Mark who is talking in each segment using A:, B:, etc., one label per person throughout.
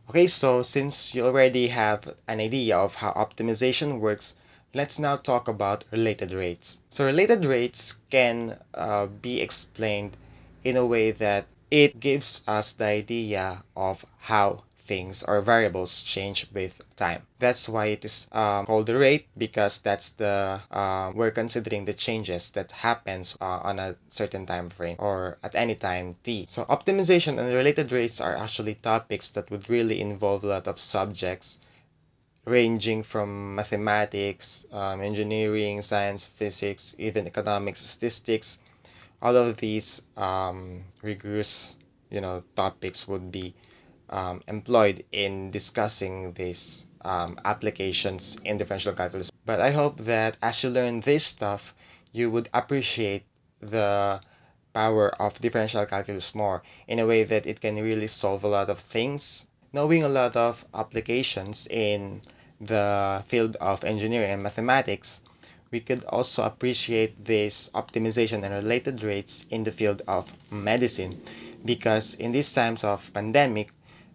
A: Okay, so since you already have an idea of how optimization works, let's now talk about related rates. So related rates can be explained in a way that it gives us the idea of how things or variables change with time. That's why it is called the rate, because that's the we're considering the changes that happens on a certain time frame or at any time t. So optimization and related rates are actually topics that would really involve a lot of subjects ranging from mathematics, engineering, science, physics, even economics, statistics. All of these rigorous, topics would be employed in discussing these applications in differential calculus. But I hope that as you learn this stuff, you would appreciate the power of differential calculus more in a way that it can really solve a lot of things. Knowing a lot of applications in the field of engineering and mathematics, we could also appreciate this optimization and related rates in the field of medicine, because in these times of pandemic,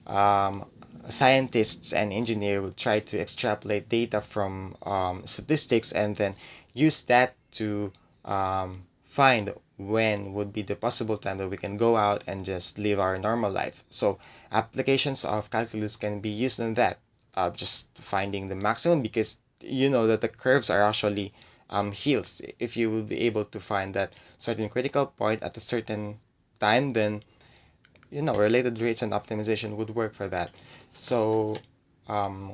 A: um, scientists and engineers will try to extrapolate data from statistics and then use that to find when would be the possible time that we can go out and just live our normal life. So applications of calculus can be used in that, just finding the maximum, because you know that the curves are actually hills. If you will be able to find that certain critical point at a certain time, then related rates and optimization would work for that. So um,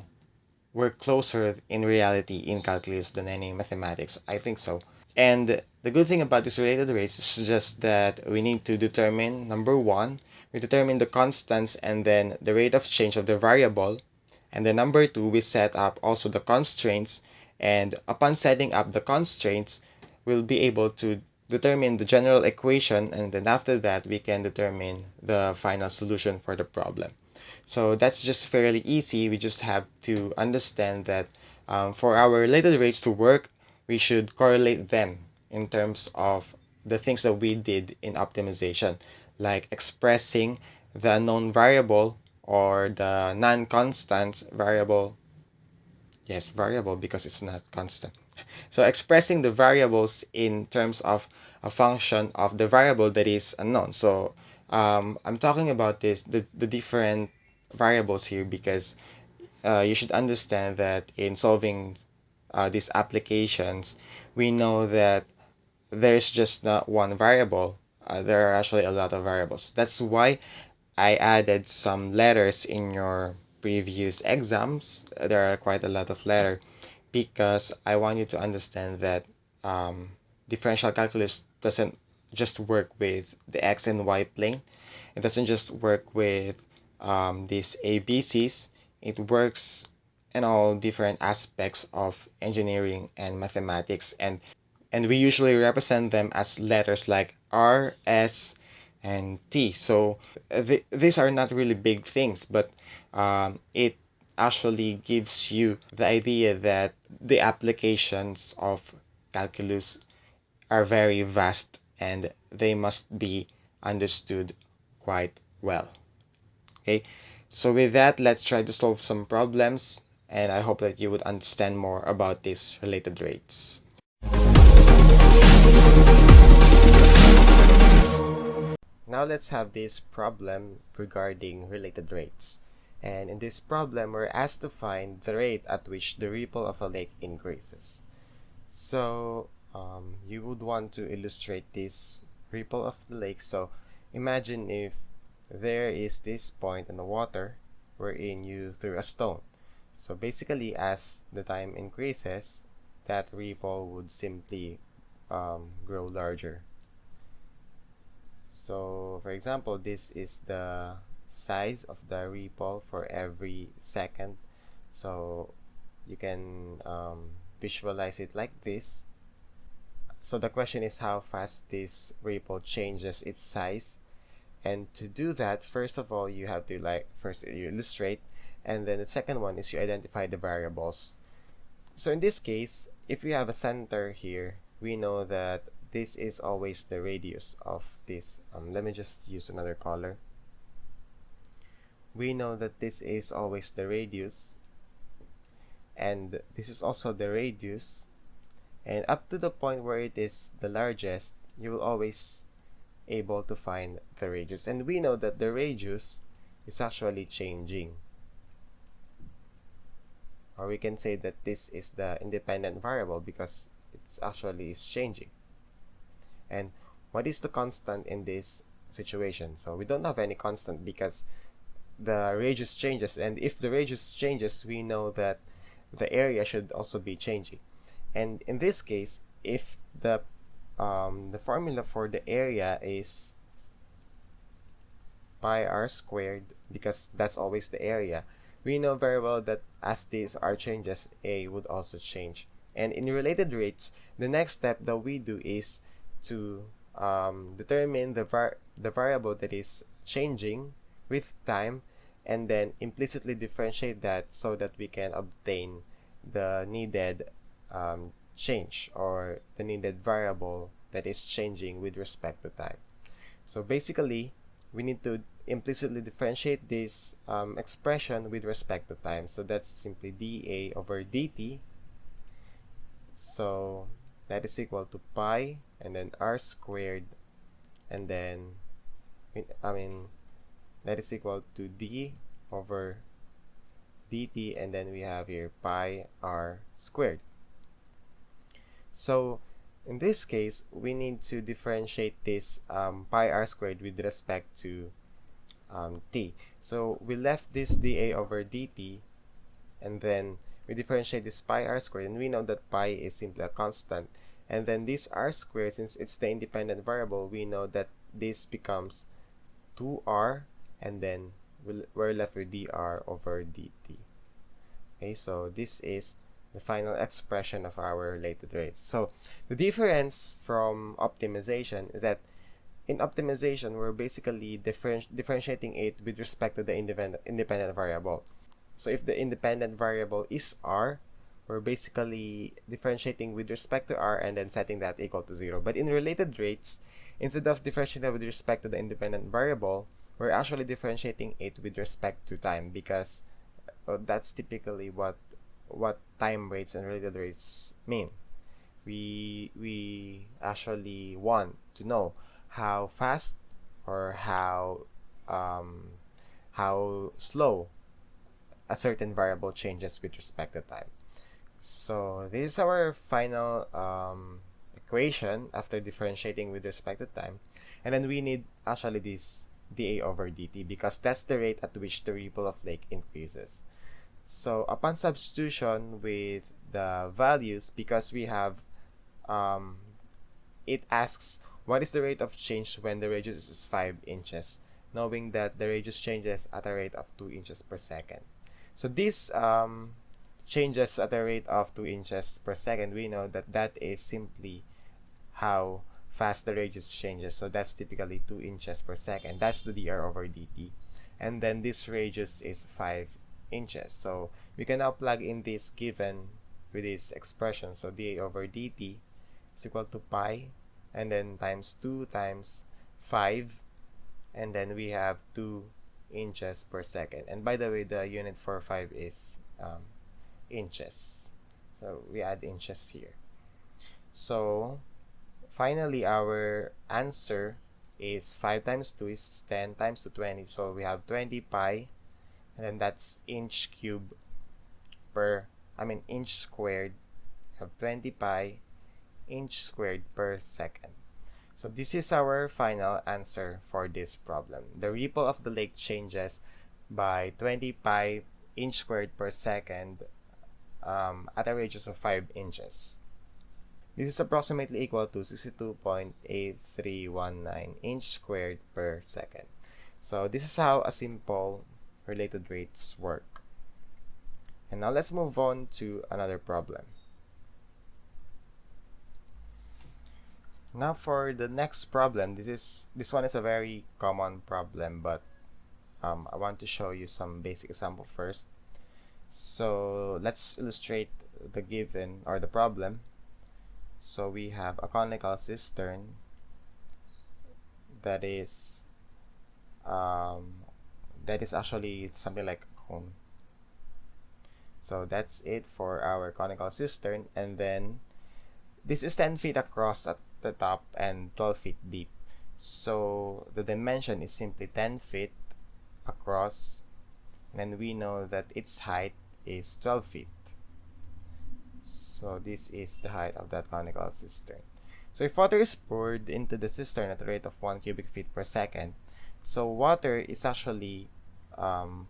A: we're closer in reality in calculus than any mathematics. I think so. And the good thing about these related rates is just that we need to determine, number one, we determine the constants and then the rate of change of the variable. And then number two, we set up also the constraints. And upon setting up the constraints, we'll be able to determine the general equation. And then after that, we can determine the final solution for the problem. So that's just fairly easy. We just have to understand that for our related rates to work, we should correlate them in terms of the things that we did in optimization, like expressing the unknown variable or the non-constant variable. Yes, variable because it's not constant. So expressing the variables in terms of a function of the variable that is unknown. So I'm talking about the different variables here because you should understand that in solving these applications, we know that there's just not one variable. There are actually a lot of variables. That's why I added some letters in your previous exams. There are quite a lot of letters because I want you to understand that differential calculus doesn't just work with the x and y plane. It doesn't just work with these ABCs. It works in all different aspects of engineering and mathematics, and we usually represent them as letters like R, S, and T. So these are not really big things, but it actually gives you the idea that the applications of calculus are very vast and they must be understood quite well. Okay, so with that, let's try to solve some problems, and I hope that you would understand more about these related rates. Now let's have this problem regarding related rates. And in this problem, we're asked to find the rate at which the ripple of a lake increases. So you would want to illustrate this ripple of the lake. So imagine if there is this point in the water wherein you threw a stone. So basically, as the time increases, that ripple would simply grow larger. So for example, this is the size of the ripple for every second. So you can visualize it like this. So the question is how fast this ripple changes its size. And to do that, first of all, you have to first you illustrate, and then the second one is you identify the variables. So in this case, if we have a center here, we know that this is always the radius of this. Let me just use another color. we know that this is always the radius, and this is also the radius, and up to the point where it is the largest, you will always able to find the radius. And we know that the radius is actually changing, or we can say that this is the independent variable because it's actually is changing. And what is the constant in this situation? So we don't have any constant because the radius changes, and if the radius changes, we know that the area should also be changing. And in this case, if the formula for the area is pi r squared, because that's always the area, we know very well that as these r changes, a would also change. And in related rates, the next step that we do is to determine the variable that is changing with time, and then implicitly differentiate that so that we can obtain the needed change, or the needed variable that is changing with respect to time. So basically, we need to implicitly differentiate this expression with respect to time. So that's simply dA over dt. So that is equal to pi and then r squared, and then that is equal to d over dt, and then we have here pi r squared. So in this case, we need to differentiate this pi r squared with respect to t. So we left this dA over dt, and then we differentiate this pi r squared, and we know that pi is simply a constant. And then this r squared, since it's the independent variable, we know that this becomes 2r, and then we're left with dr over dt. Okay, so this is the final expression of our related rates. So the difference from optimization is that in optimization, we're basically differentiating it with respect to the independent variable. So if the independent variable is r, we're basically differentiating with respect to r and then setting that equal to 0. But in related rates, instead of differentiating with respect to the independent variable, we're actually differentiating it with respect to time, because that's typically what time rates and related rates mean. We actually want to know how fast or how slow a certain variable changes with respect to time. So this is our final equation after differentiating with respect to time, and then we need actually this dA over dt, because that's the rate at which the ripple of lake increases. So upon substitution with the values, because we have it asks what is the rate of change when the radius is 5 inches, knowing that the radius changes at a rate of 2 inches per second. So this changes at a rate of 2 inches per second. We know that that is simply how fast the radius changes. So that's typically 2 inches per second. That's the dr over dt. And then this radius is 5 inches. So we can now plug in this given with this expression. So dA over dt is equal to pi, and then times 2 times 5, and then we have 2 inches per second. And by the way, the unit for 5 is inches. So we add inches here. So finally, our answer is 5 times 2 is 10 times 2, 20. So we have 20 pi, and then that's inch squared. We have 20 pi inch squared per second. So this is our final answer for this problem. The ripple of the lake changes by 20 pi inch squared per second at a radius of 5 inches. This is approximately equal to 62.8319 inch squared per second. So this is how a simple related rates work. And now let's move on to another problem. Now for the next problem, this one is a very common problem, but I want to show you some basic example first. So let's illustrate the given or the problem. So we have a conical cistern that is that is actually something like a cone. So that's it for our conical cistern. And then this is 10 feet across at the top and 12 feet deep. So the dimension is simply 10 feet across, and we know that its height is 12 feet. So this is the height of that conical cistern. So if water is poured into the cistern at a rate of 1 cubic feet per second, so water is actually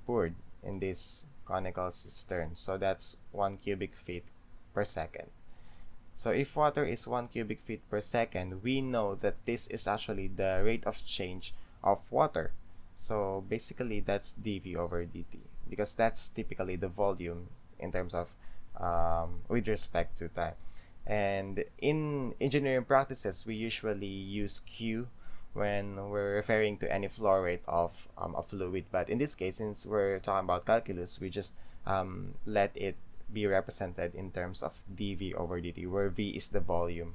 A: poured in this conical cistern. So that's 1 cubic feet per second. So if water is 1 cubic feet per second, we know that this is actually the rate of change of water. So basically that's dV over dt, because that's typically the volume in terms of with respect to time. And in engineering practices, we usually use Q when we're referring to any flow rate of a fluid. But in this case, since we're talking about calculus, we just let it be represented in terms of dV over dt, where V is the volume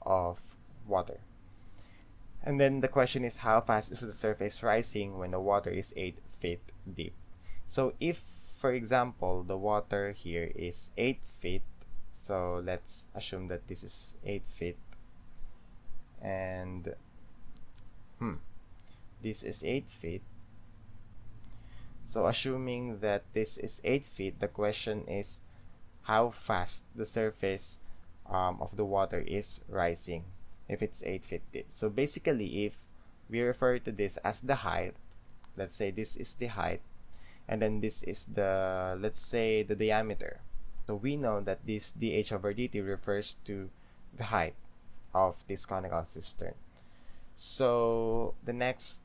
A: of water. And then the question is, how fast is the surface rising when the water is 8 feet deep? So if, for example, the water here is 8 feet, so let's assume that this is 8 feet, and this is 8 feet. So assuming that this is 8 feet, the question is how fast the surface of the water is rising if it's 8 feet deep. So basically, if we refer to this as the height, let's say this is the height, and then this is the, let's say, the diameter. So we know that this dH over dt refers to the height of this conical cistern. So the next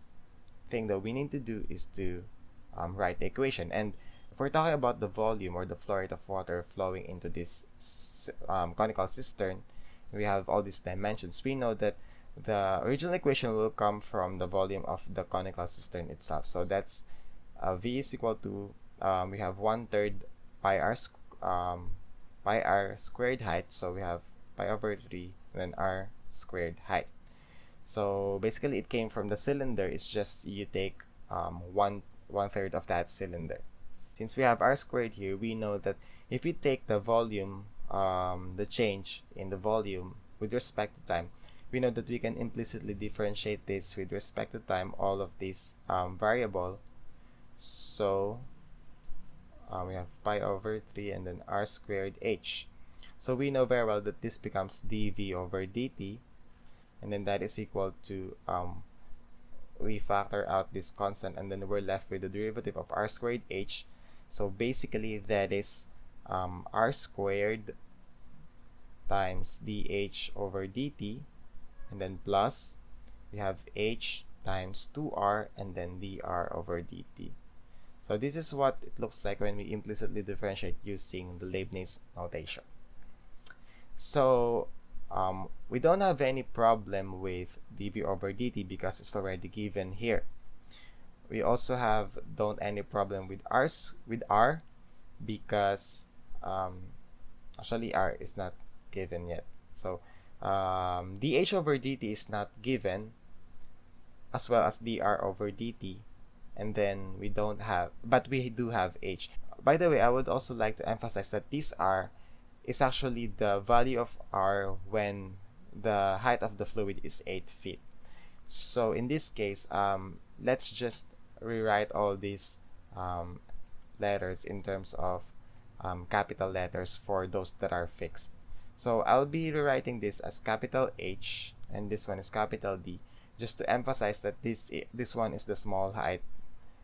A: thing that we need to do is to write the equation. And if we're talking about the volume or the flow rate of water flowing into this conical cistern, we have all these dimensions. We know that the original equation will come from the volume of the conical cistern itself. So that's V is equal to, we have 1/3 pi r squared height. So we have pi over 3 and then r squared height. So basically it came from the cylinder. It's just you take 1/3 of that cylinder. Since we have r squared here, we know that if we take the volume, the change in the volume with respect to time, we know that we can implicitly differentiate this with respect to time, all of these variable. So we have pi over 3 and then r squared h. So we know very well that this becomes dV over dt, and then that is equal to, we factor out this constant, and then we're left with the derivative of r squared h. So basically that is r squared times dH over dt, and then plus we have h times 2r and then dr over dt. So this is what it looks like when we implicitly differentiate using the Leibniz notation. So we don't have any problem with dV over dt because it's already given here. We also don't any problem with r because actually r is not given yet. So dH over dt is not given, as well as dr over dt, and then we don't have, but we do have h. By the way, I would also like to emphasize that this r is actually the value of r when the height of the fluid is 8 feet. So in this case, let's just rewrite all these letters in terms of capital letters for those that are fixed. So I'll be rewriting this as capital H, and this one is capital D, just to emphasize that this one is the small height,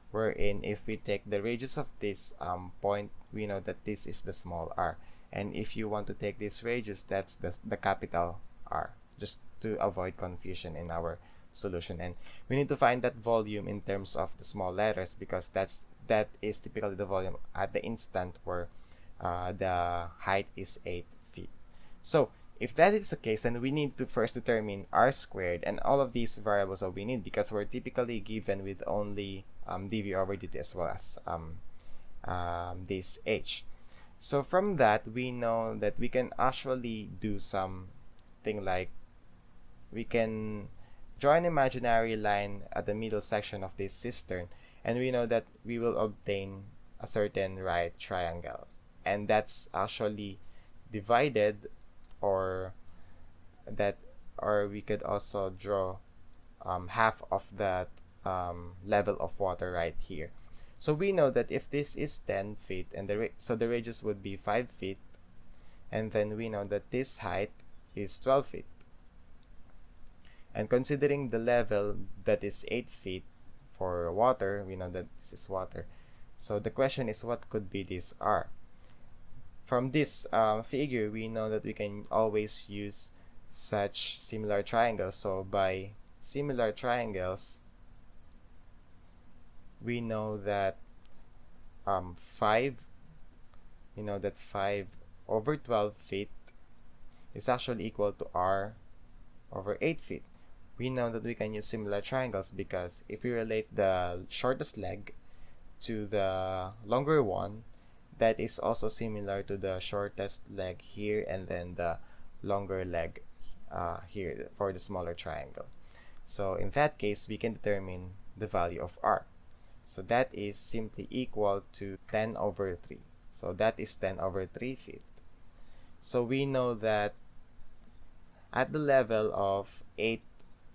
A: wherein if we take the radius of this point, we know that this is the small r. And if you want to take this radius, that's the capital R, just to avoid confusion in our solution. And we need to find that volume in terms of the small letters, because that is typically the volume at the instant where the height is 8 feet. So if that is the case, then we need to first determine r squared and all of these variables that we need, because we're typically given with only dV over dt as well as this h. So from that, we know that we can actually do something like, we can draw an imaginary line at the middle section of this cistern, And we know that we will obtain a certain right triangle. And that's actually divided, or that, or we could also draw half of that level of water right here. So we know that if this is 10 feet, and so the radius would be 5 feet, and then we know that this height is 12 feet. And considering the level that is 8 feet for water, we know that this is water. So the question is, what could be this R? From this figure, we know that we can always use such similar triangles. So by similar triangles, we know that 5 over 12 feet is actually equal to R over 8 feet. We know that we can use similar triangles because if we relate the shortest leg to the longer one, that is also similar to the shortest leg here, and then the longer leg here for the smaller triangle. So in that case, we can determine the value of R. So that is simply equal to 10 over 3. So that is 10 over 3 feet. So we know that at the level of 8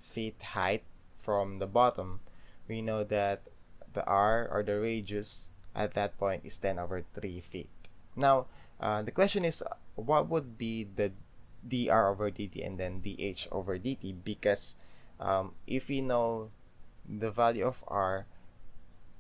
A: feet height from the bottom, we know that the R, or the radius, at that point is 10 over 3 feet. Now, the question is, what would be the dr over dt and then dh over dt? Because if we know the value of R,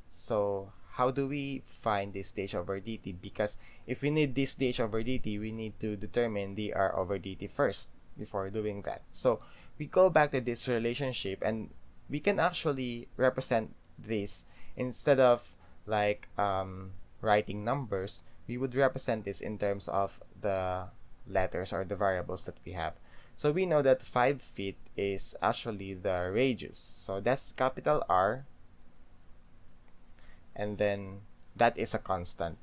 A: so how do we find this dh over dt? Because if we need this dh over dt, we need to determine dr over dt first before doing that. So we go back to this relationship, and we can actually represent this instead of like writing numbers. We would represent this in terms of the letters or the variables that we have. So we know that 5 feet is actually the radius, so that's capital R, and then that is a constant.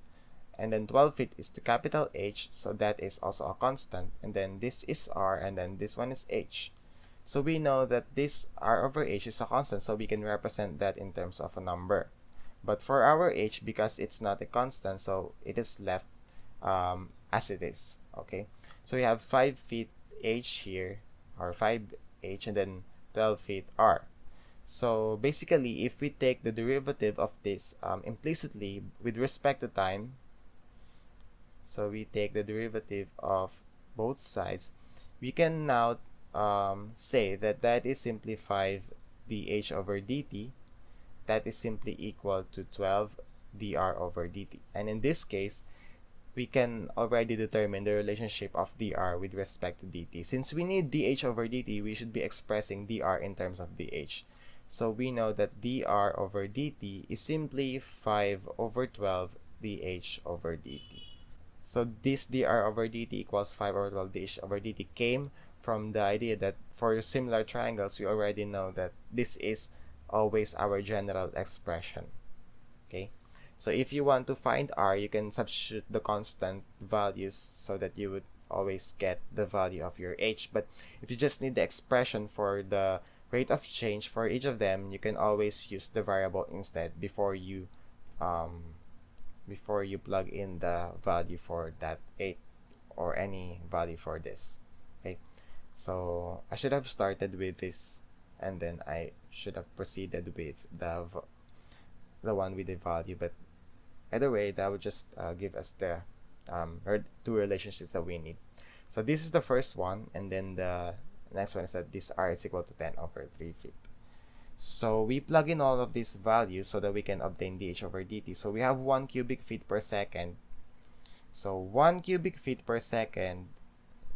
A: And then 12 feet is the capital H, so that is also a constant. And then this is R, and then this one is H. So we know that this R over H is a constant, so we can represent that in terms of a number. But for our H, because it's not a constant, so it is left as it is. Okay, so we have 5 feet H here, or 5H, and then 12 feet R. So basically, if we take the derivative of this implicitly with respect to time, so we take the derivative of both sides, we can now say that that is simply 5 dh over dt. That is simply equal to 12 dr over dt. And in this case, we can already determine the relationship of dr with respect to dt. Since we need dh over dt, we should be expressing dr in terms of dh. So we know that dr over dt is simply 5 over 12 dh over dt. So this dr over dt equals 5 over 12 dh over dt came from the idea that for similar triangles, we already know that this is always our general expression. Okay, so if you want to find R, you can substitute the constant values so that you would always get the value of your H. But if you just need the expression for the rate of change for each of them, you can always use the variable instead before you plug in the value for that 8 or any value for this. Okay, so I should have started with this, and then I should have proceeded with the one with the value, but either way, that would just give us the two relationships that we need. So this is the first one, and then the next one is that this R is equal to 10 over 3 feet. So we plug in all of these values so that we can obtain dh over dt. So we have 1 cubic feet per second. So 1 cubic feet per second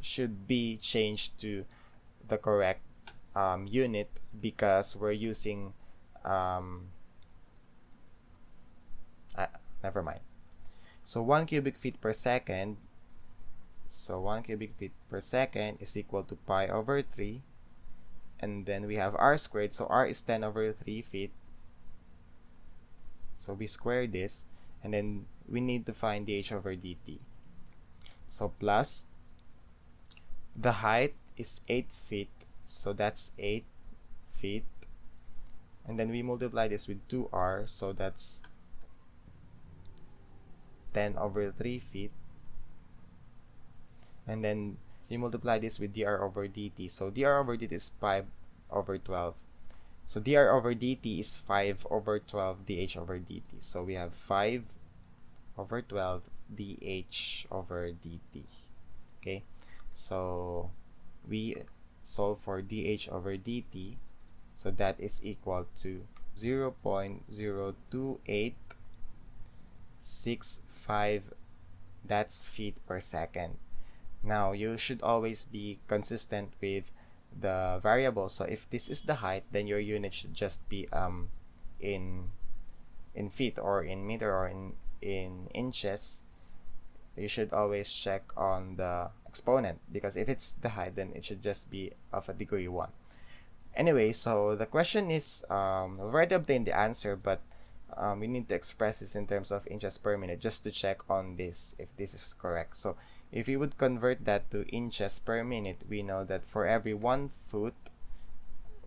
A: should be changed to the correct unit, because we're using never mind. So 1 cubic feet per second, so 1 cubic feet per second is equal to pi over 3, and then we have r squared, so r is 10 over 3 feet, so we square this, and then we need to find dh over dt. So plus the height is 8 feet, so that's 8 feet, and then we multiply this with 2r, so that's 10 over 3 feet, and then you multiply this with dr over dt. So dr over dt is 5 over 12. So dr over dt is 5 over 12 dh over dt. So we have 5 over 12 dh over dt. Okay, so we solve for dh over dt, so that is equal to 0.02865, that's feet per second. Now you should always be consistent with the variable. So if this is the height, then your unit should just be in feet or in meter or in inches. You should always check on the exponent, because if it's the height, then it should just be of a degree 1. Anyway, so the question is, we've already obtained the answer, but we need to express this in terms of inches per minute just to check on this, if this is correct. So if we would convert that to inches per minute, we know that for every 1 foot,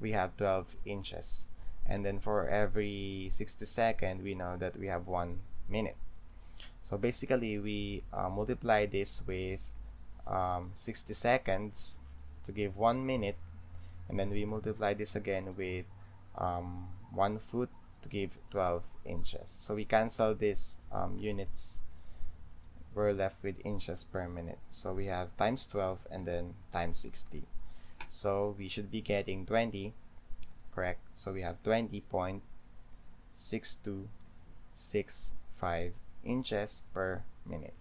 A: we have 12 inches. And then for every 60 seconds, we know that we have 1 minute. So basically, we multiply this with 60 seconds to give 1 minute. And then we multiply this again with 1 foot to give 12 inches. So we cancel these units. We're left with inches per minute. So we have times 12 and then times 60. So we should be getting 20, correct? So we have 20.6265 inches per minute.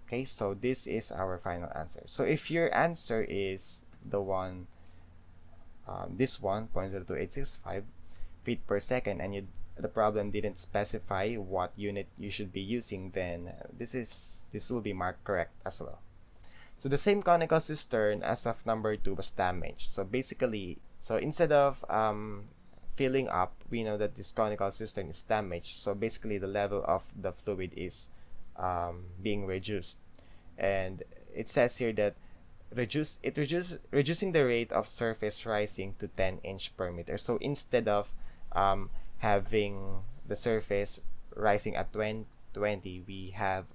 A: Okay, so this is our final answer. So if your answer is the one, this one, 0.02865 feet per second, and the problem didn't specify what unit you should be using, then this will be marked correct as well. So the same conical cistern as of number 2 was damaged. So basically, instead of filling up, we know that this conical cistern is damaged. So basically, the level of the fluid is being reduced, and it says here that reducing the rate of surface rising to 10 inch per meter. So instead of having the surface rising at 20, we have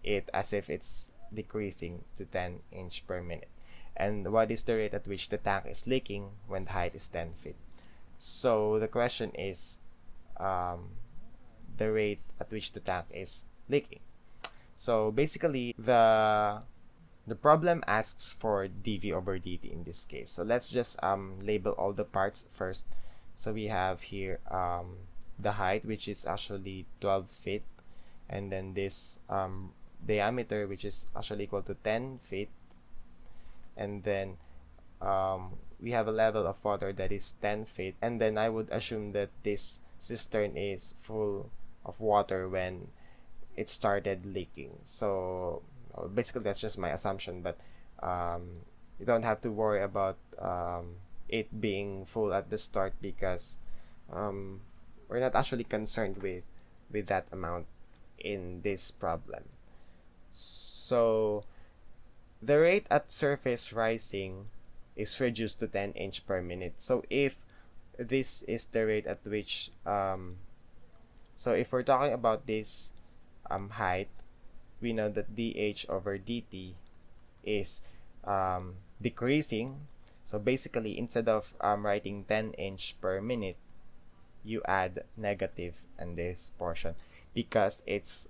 A: it as if it's decreasing to 10 inch per minute. And what is the rate at which the tank is leaking when the height is 10 feet? So the question is the rate at which the tank is leaking. So basically, the problem asks for dV over dt in this case. So let's just label all the parts first. So we have here the height, which is actually 12 feet, and then this diameter, which is actually equal to 10 feet, and then we have a level of water that is 10 feet, and then I would assume that this cistern is full of water when it started leaking. So basically, that's just my assumption, but you don't have to worry about it being full at the start, because we're not actually concerned with that amount in this problem. So the rate at surface rising is reduced to 10 inch per minute. So if this is the rate at which so if we're talking about this height, we know that dH over dt is decreasing. So basically, instead of writing 10 inch per minute, you add negative in this portion, because it's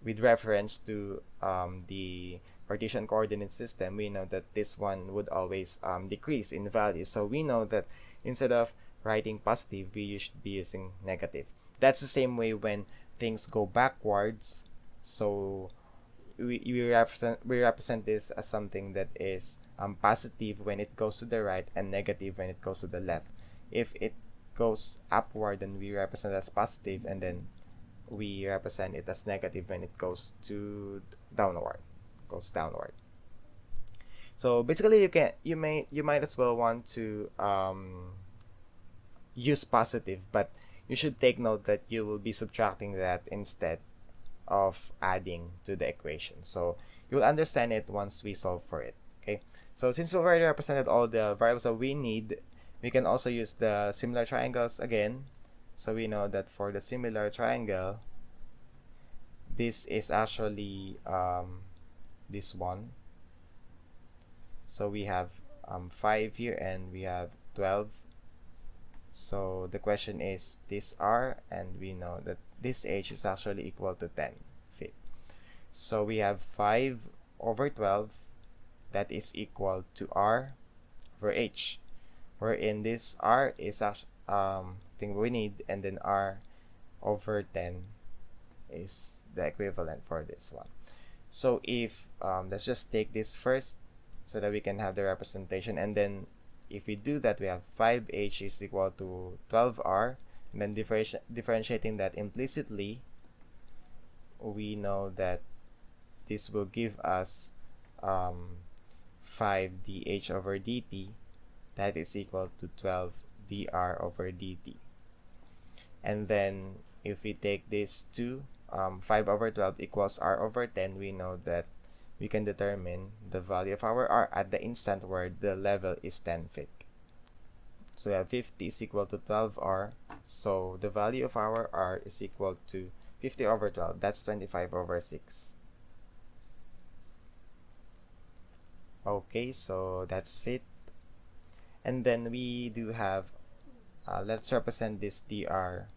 A: with reference to the Cartesian coordinate system. We know that this one would always decrease in value. So we know that instead of writing positive, we should be using negative. That's the same way when things go backwards. So we represent this as something that is positive when it goes to the right and negative when it goes to the left. If it goes upward, then we represent it as positive, and then we represent it as negative when it goes to downward. So basically, you might as well want to use positive, but you should take note that you will be subtracting that instead of adding to the equation. So you'll understand it once we solve for it. Okay, so since we already represented all the variables that we need, We can also use the similar triangles again. So we know that for the similar triangle, this is actually this one. So we have 5 here and we have 12. So the question is this r, and we know that this h is actually equal to 10 feet. So we have 5 over 12 that is equal to r over h, wherein this r is thing we need, and then r over 10 is the equivalent for this one. So if let's just take this first so that we can have the representation, and then if we do that, we have 5h is equal to 12r, and then differentiating that implicitly, we know that this will give us 5 dh over dt, that is equal to 12 dr over dt. And then if we take this 2, 5 over 12 equals r over 10, we know that we can determine the value of our r at the instant where the level is 10 feet. So we have 50 is equal to 12r, so the value of our r is equal to 50 over 12, that's 25 over 6. Okay, so that's fit. And then we do have, let's represent this dr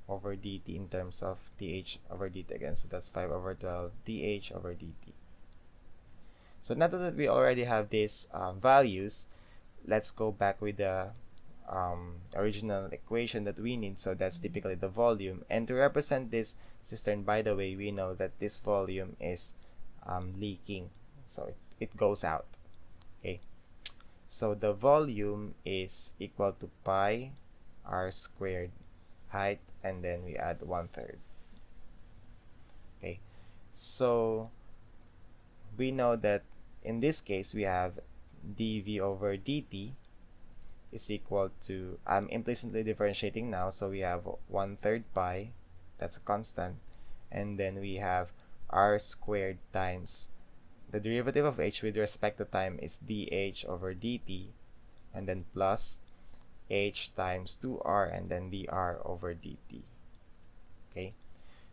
A: over dt in terms of dh over dt again. So that's 5 over 12 dh over dt. So now that we already have these values, let's go back with the original equation that we need. So that's typically the volume. And to represent this cistern, by the way, we know that this volume is leaking. So it goes out. Okay. So the volume is equal to pi r squared height, and then we add 1/3. Okay. So we know that in this case we have dv over dt is equal to, I'm implicitly differentiating now, so we have 1/3 pi, that's a constant, and then we have r squared times the derivative of h with respect to time is dh over dt, and then plus h times 2r and then dr over dt. Okay,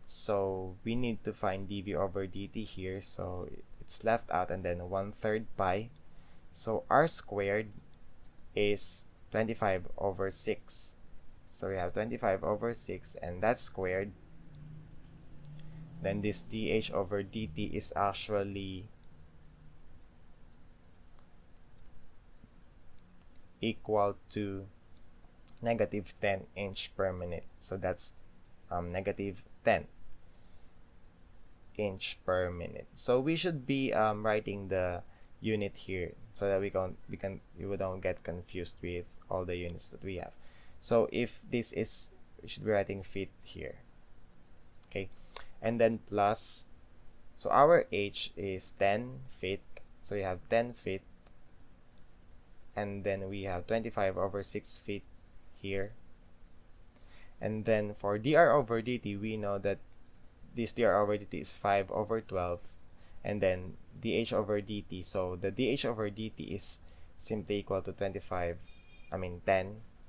A: so we need to find dv over dt here, so it's left out, and then 1/3 pi, so r squared is 25 over 6, so we have 25 over 6, and that's squared. Then this dh over dt is actually equal to negative 10 inch per minute, so that's negative 10 inch per minute. So we should be writing the unit here so that we don't get confused with all the units that we have. So if this is, we should be writing feet here. Okay, and then plus, so our h is 10 feet, so we have 10 feet, and then we have 25 over 6 feet here. And then for dr over dt, we know that this dr over dt is 5 over 12, and then dh over dt, so the dh over dt is simply equal to 10,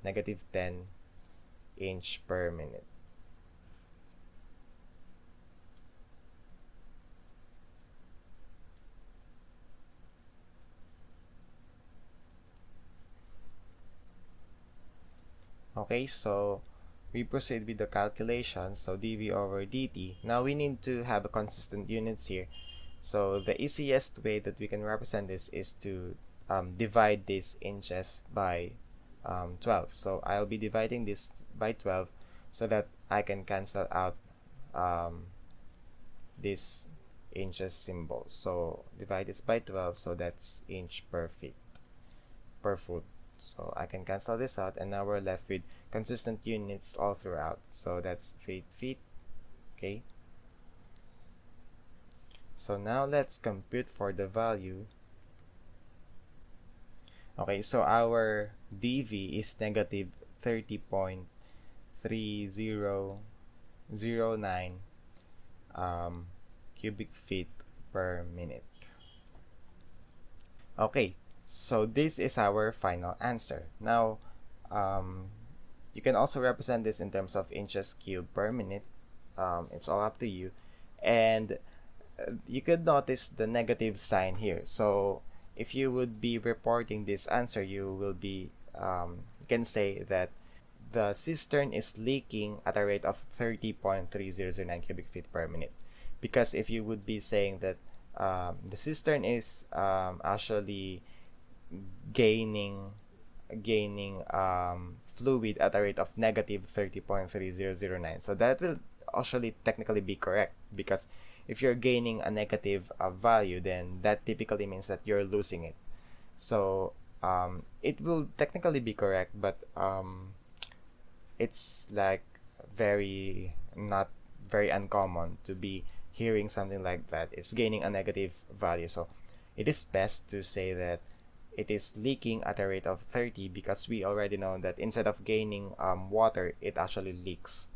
A: negative 10 inch per minute. Okay, so we proceed with the calculation. So dv over dt, now we need to have a consistent units here. So the easiest way that we can represent this is to divide these inches by 12. So I'll be dividing this by 12 so that I can cancel out this inches symbol. So divide this by 12, so that's inch per foot. So I can cancel this out, and now we're left with consistent units all throughout. So that's feet. Okay. So now let's compute for the value. Okay, so our dv is negative 30.3009 cubic feet per minute. Okay, So this is our final answer. Now, um, you can also represent this in terms of inches cubed per minute. It's all up to you. And you could notice the negative sign here. So if you would be reporting this answer, you can say that the cistern is leaking at a rate of 30.3009 cubic feet per minute. Because if you would be saying that the cistern is actually gaining fluid at a rate of negative 30.3009, so that will actually technically be correct, because if you're gaining a negative value, then that typically means that you're losing it. So it will technically be correct, but it's like very not very uncommon to be hearing something like that. It's gaining a negative value. So it is best to say that it is leaking at a rate of 30, because we already know that instead of gaining water, it actually leaks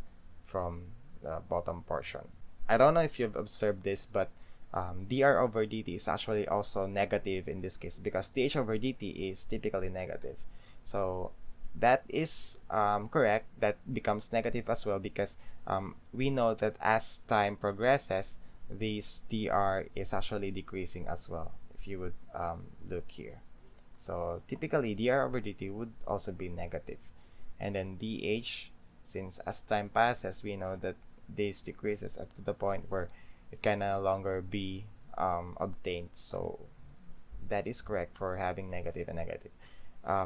A: from the bottom portion. I don't know if you've observed this, but dr over dt is actually also negative in this case, because dh over dt is typically negative. So that is correct. That becomes negative as well, because we know that as time progresses, this dr is actually decreasing as well, if you would look here. So typically dr over dt would also be negative. And then dh, since as time passes, we know that this decreases up to the point where it can no longer be obtained. So that is correct for having negative and negative.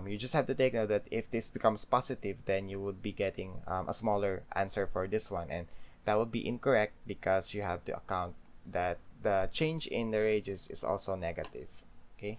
A: You just have to take note that if this becomes positive, then you would be getting a smaller answer for this one, and that would be incorrect, because you have to account that the change in the radius is also negative. Okay.